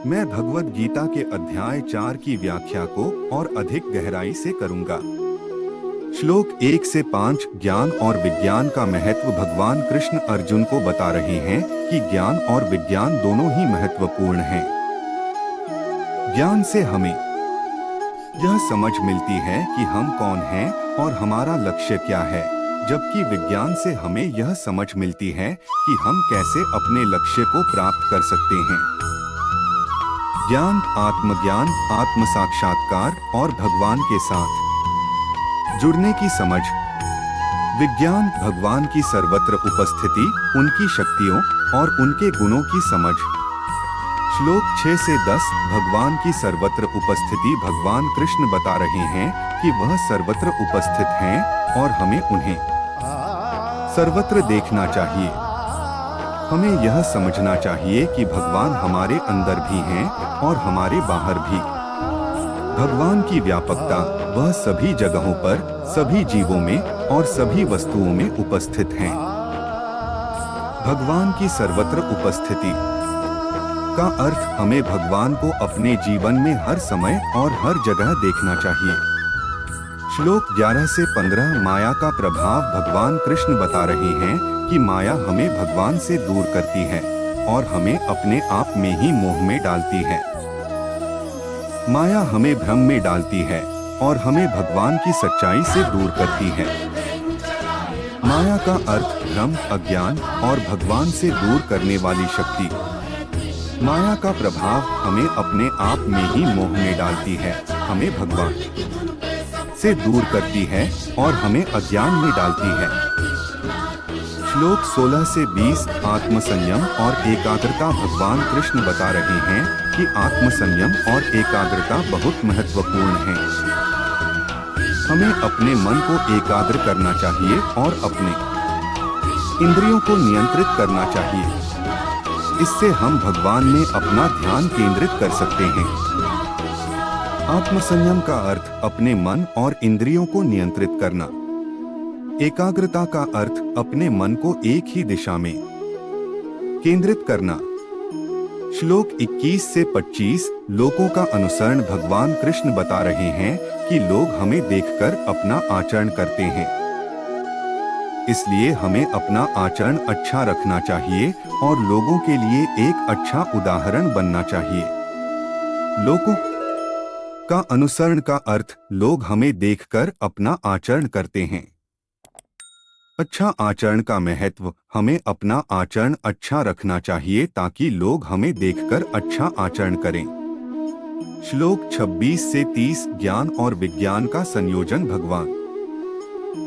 मैं भगवत गीता के अध्याय 4 की व्याख्या को और अधिक गहराई से करूंगा। श्लोक 1 से 5 ज्ञान और विज्ञान का महत्व। भगवान कृष्ण अर्जुन को बता रहे हैं कि ज्ञान और विज्ञान दोनों ही महत्वपूर्ण हैं। ज्ञान से हमें यह समझ मिलती है कि हम कौन हैं और हमारा लक्ष्य क्या है, जबकि विज्ञान से हमें यह समझ मिलती है कि हम कैसे अपने लक्ष्य को प्राप्त कर सकते हैं। ज्ञान, आत्मज्ञान, आत्म साक्षात्कार और भगवान के साथ जुड़ने की समझ। विज्ञान, भगवान की सर्वत्र उपस्थिति, उनकी शक्तियों और उनके गुणों की समझ। श्लोक 6 से 10 भगवान की सर्वत्र उपस्थिति। भगवान कृष्ण बता रहे हैं कि वह सर्वत्र उपस्थित हैं और हमें उन्हें सर्वत्र देखना चाहिए। हमें यह समझना चाहिए कि भगवान हमारे अंदर भी हैं और हमारे बाहर भी। भगवान की व्यापकता, वह सभी जगहों पर, सभी जीवों में और सभी वस्तुओं में उपस्थित हैं। भगवान की सर्वत्र उपस्थिति का अर्थ हमें भगवान को अपने जीवन में हर समय और हर जगह देखना चाहिए। श्लोक 11 से 15 माया का प्रभाव। भगवान कृष्ण बता रहे हैं कि माया हमें भगवान से दूर करती है और हमें अपने आप में ही मोह में डालती है। माया हमें भ्रम में डालती है और हमें भगवान की सच्चाई से दूर करती है। माया का अर्थ भ्रम, अज्ञान और भगवान से दूर करने वाली शक्ति। माया का प्रभाव हमें अपने आप में ही मोह में डालती है, हमें भगवान से दूर करती है और हमें अज्ञान में डालती है। श्लोक 16 से 20 आत्मसंयम और एकाग्रता। भगवान कृष्ण बता रहे हैं कि आत्मसंयम और एकाग्रता बहुत महत्वपूर्ण है। हमें अपने मन को एकाग्र करना चाहिए और अपने इंद्रियों को नियंत्रित करना चाहिए। इससे हम भगवान में अपना ध्यान केंद्रित कर सकते हैं। आत्मसंयम का अर्थ अपने मन और इंद्रियों को नियंत्रित करना। एकाग्रता का अर्थ अपने मन को एक ही दिशा में केंद्रित करना। श्लोक 21 से 25 लोगों का अनुसरण। भगवान कृष्ण बता रहे हैं कि लोग हमें देखकर अपना आचरण करते हैं, इसलिए हमें अपना आचरण अच्छा रखना चाहिए और लोगों के लिए एक अच्छा उदाहरण बनना चाहिए। लोगों का अनुसरण का अर्थ लोग हमें देखकर अपना आचरण करते हैं। अच्छा आचरण का महत्व। हमें अपना आचरण अच्छा रखना चाहिए ताकि लोग हमें देखकर अच्छा आचरण करें। श्लोक 26 से 30 ज्ञान और विज्ञान का संयोजन। भगवान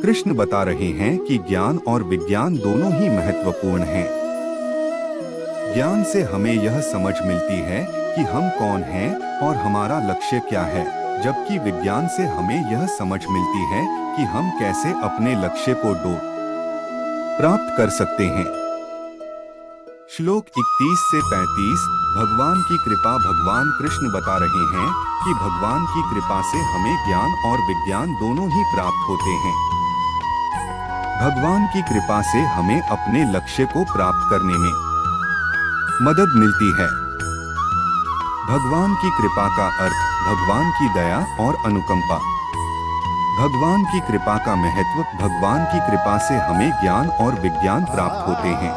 कृष्ण बता रहे हैं कि ज्ञान और विज्ञान दोनों ही महत्वपूर्ण हैं। ज्ञान से हमें यह समझ मिलती है कि हम कौन हैं और हमारा लक्ष्य क्या है, जबकि विज्ञान से हमें यह समझ मिलती है कि हम कैसे अपने लक्ष्य को प्राप्त कर सकते हैं। श्लोक 31 से 35 भगवान की कृपा। भगवान कृष्ण बता रहे हैं कि भगवान की कृपा से हमें ज्ञान और विज्ञान दोनों ही प्राप्त होते हैं। भगवान की कृपा से हमें अपने लक्ष्य को प्राप्त करने में मदद मिलती है। भगवान की कृपा का अर्थ भगवान की दया और अनुकंपा। भगवान की कृपा का महत्व। भगवान की कृपा से हमें ज्ञान और विज्ञान प्राप्त होते हैं।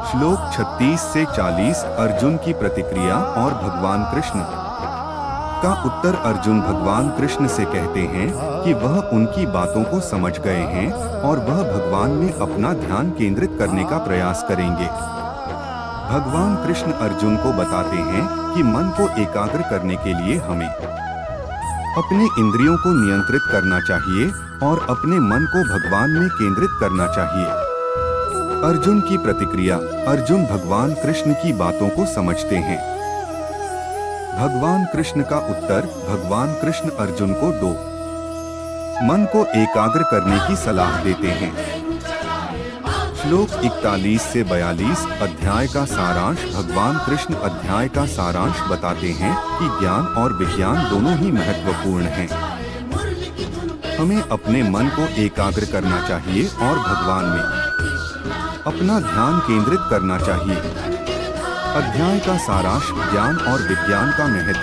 श्लोक 36 से 40 अर्जुन की प्रतिक्रिया और भगवान कृष्ण का उत्तर। अर्जुन भगवान कृष्ण से कहते हैं कि वह उनकी बातों को समझ गए हैं और वह भगवान में अपना ध्यान केंद्रित करने का प्रयास करेंगे। भगवान कृष्ण अर्जुन को बताते हैं कि मन को एकाग्र करने के लिए हमें अपने इंद्रियों को नियंत्रित करना चाहिए और अपने मन को भगवान में केंद्रित करना चाहिए। अर्जुन की प्रतिक्रिया। अर्जुन भगवान कृष्ण की बातों को समझते हैं। भगवान कृष्ण का उत्तर। भगवान कृष्ण अर्जुन को मन को एकाग्र करने की सलाह देते हैं। श्लोक 41 से 42 अध्याय का सारांश। भगवान कृष्ण अध्याय का सारांश बताते हैं कि ज्ञान और विज्ञान दोनों ही महत्वपूर्ण हैं। हमें अपने मन को एकाग्र करना चाहिए और भगवान में अपना ध्यान केंद्रित करना चाहिए। अध्याय का सारांश, ज्ञान और विज्ञान का महत्व।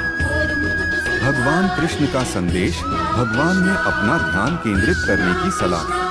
भगवान कृष्ण का संदेश, भगवान ने अपना ध्यान केंद्रित करने की सलाह।